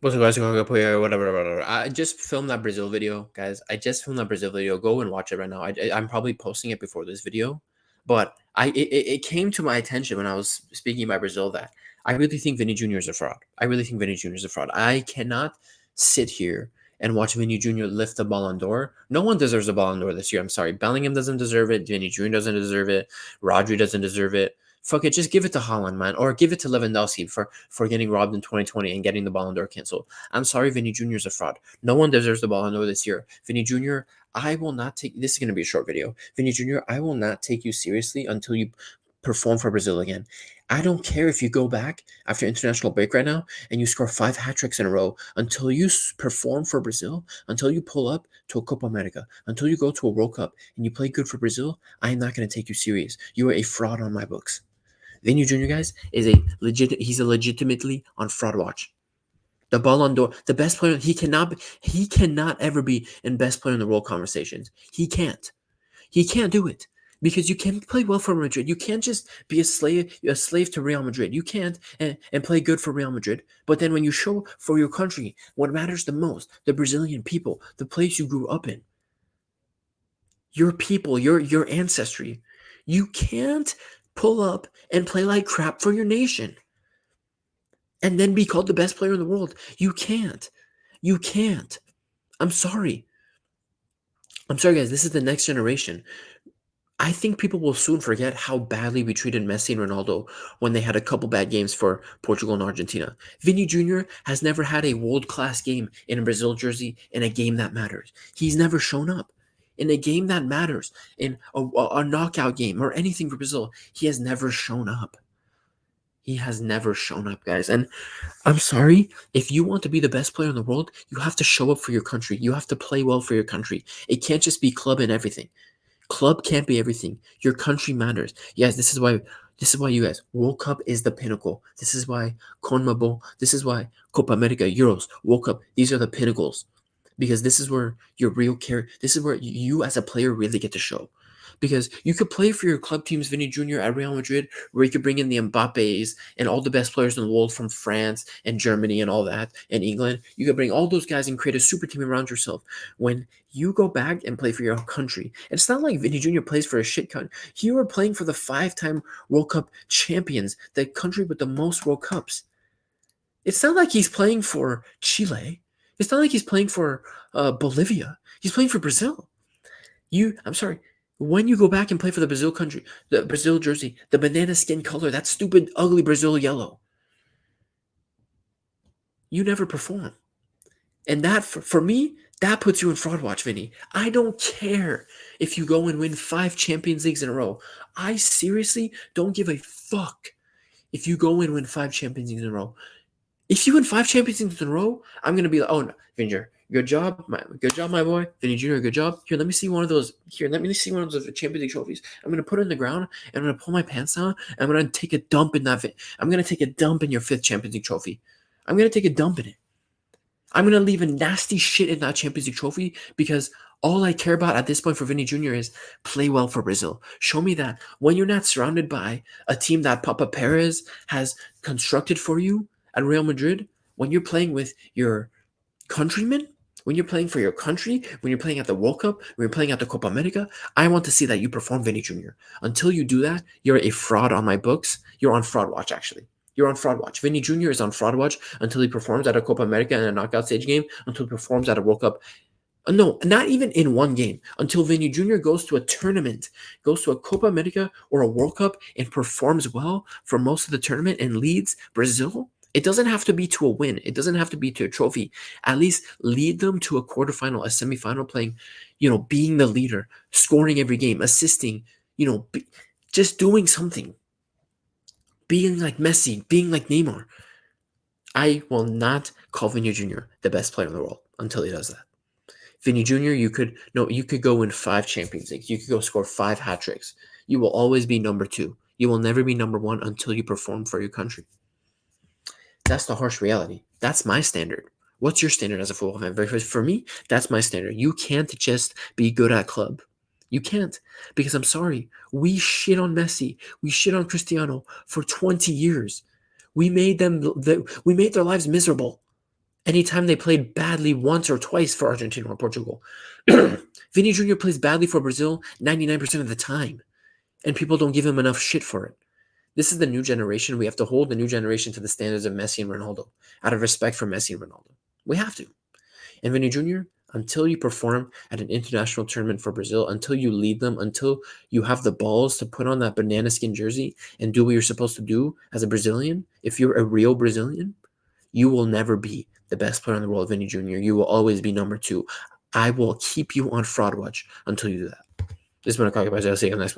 Whatever. I just filmed that Brazil video, guys. I just filmed that Brazil video. Go and watch it right now. I'm probably posting it before this video, but it came to my attention when I was speaking about Brazil that I really think Vini Jr. is a fraud. I really think Vini Jr. is a fraud. I cannot sit here and watch Vini Jr. lift the Ballon d'Or. No one deserves a Ballon d'Or this year. I'm sorry. Bellingham doesn't deserve it. Vini Jr. doesn't deserve it. Rodri doesn't deserve it. Fuck it, just give it to Haaland, man, or give it to Lewandowski for getting robbed in 2020 and getting the Ballon d'Or canceled. I'm sorry, Vini Jr. is a fraud. No one deserves the Ballon d'Or this year. Vini Jr., I will not take. This is going to be a short video. Vini Jr., I will not take you seriously until you perform for Brazil again. I don't care if you go back after international break right now and you score 5 hat tricks in a row until you perform for Brazil, until you pull up to a Copa America, until you go to a World Cup and you play good for Brazil. I am not going to take you serious. You are a fraud on my books. Vini Jr., guys, is he's a legitimately on fraud watch. The Ballon d'Or, the best player, he cannot ever be in best player in the world conversations. He can't do it because you can't play well for Madrid. You can't just be a slave to Real Madrid. You can't and play good for Real Madrid. But then when you show for your country what matters the most, the Brazilian people, the place you grew up in, your people, your ancestry, you can't pull up and play like crap for your nation and then be called the best player in the world. You can't. I'm sorry, guys. This is the next generation. I think people will soon forget how badly we treated Messi and Ronaldo when they had a couple bad games for Portugal and Argentina. Vini Jr. has never had a world-class game in a Brazil jersey in a game that matters. He's never shown up in a game that matters, in a knockout game or anything for Brazil. He has never shown up. He has never shown up, guys. And I'm sorry, if you want to be the best player in the world, you have to show up for your country. You have to play well for your country. It can't just be club and everything. Club can't be everything. Your country matters. Yes, this is why you guys, World Cup is the pinnacle. This is why CONMEBOL, this is why Copa America, Euros, World Cup, these are the pinnacles. Because this is where your real care, this is where you as a player really get to show. Because you could play for your club teams, Vini Jr. at Real Madrid, where you could bring in the Mbappes and all the best players in the world from France and Germany and all that, and England. You could bring all those guys and create a super team around yourself. When you go back and play for your country, it's not like Vini Jr. plays for a shit country. You are playing for the 5-time World Cup champions, the country with the most World Cups. It's not like he's playing for Chile. It's not like he's playing for Bolivia. He's playing for Brazil. I'm sorry. When you go back and play for the Brazil country, the Brazil jersey, the banana skin color, that stupid, ugly Brazil yellow, you never perform. And that, for me, that puts you in fraud watch, Vinny. I don't care if you go and win 5 Champions Leagues in a row. I seriously don't give a fuck if you go and win 5 Champions Leagues in a row. If you win 5 Champions Leagues in a row, I'm going to be like, oh, no, Vinny, good job, my boy. Vinny Jr., good job. Here, let me see one of those. Here, let me see one of those Champions League trophies. I'm going to put it in the ground, and I'm going to pull my pants down, and I'm going to take a dump in that. I'm going to take a dump in your 5th Champions League trophy. I'm going to take a dump in it. I'm going to leave a nasty shit in that Champions League trophy because all I care about at this point for Vini Jr. is play well for Brazil. Show me that when you're not surrounded by a team that Papa Perez has constructed for you at Real Madrid, when you're playing with your countrymen, when you're playing for your country, when you're playing at the World Cup, when you're playing at the Copa America, I want to see that you perform, Vini Jr. Until you do that, you're a fraud on my books. You're on fraud watch, actually. You're on fraud watch. Vini Jr. is on fraud watch until he performs at a Copa America in a knockout stage game, until he performs at a World Cup. No, not even in one game. Until Vini Jr. goes to a tournament, goes to a Copa America or a World Cup and performs well for most of the tournament and leads Brazil. It doesn't have to be to a win. It doesn't have to be to a trophy. At least lead them to a quarterfinal, a semifinal, playing, being the leader, scoring every game, assisting, just doing something. Being like Messi, being like Neymar. I will not call Vini Jr. the best player in the world until he does that. Vini Jr., you could go win 5 Champions Leagues. You could go score 5 hat tricks. You will always be number 2. You will never be number 1 until you perform for your country. That's the harsh reality. That's my standard. What's your standard as a football fan? For me, that's my standard. You can't just be good at club. You can't, because I'm sorry, we shit on Messi, we shit on Cristiano for 20 years. We made their lives miserable, Anytime they played badly once or twice for Argentina or Portugal, Vini Jr. plays badly for Brazil 99% of the time, and people don't give him enough shit for it. This is the new generation. We have to hold the new generation to the standards of Messi and Ronaldo out of respect for Messi and Ronaldo. We have to. And Vini Jr., until you perform at an international tournament for Brazil, until you lead them, until you have the balls to put on that banana skin jersey and do what you're supposed to do as a Brazilian, if you're a real Brazilian, you will never be the best player in the world, Vini Jr. You will always be number two. I will keep you on fraud watch until you do that. This has been a Cocky I'll see you next one.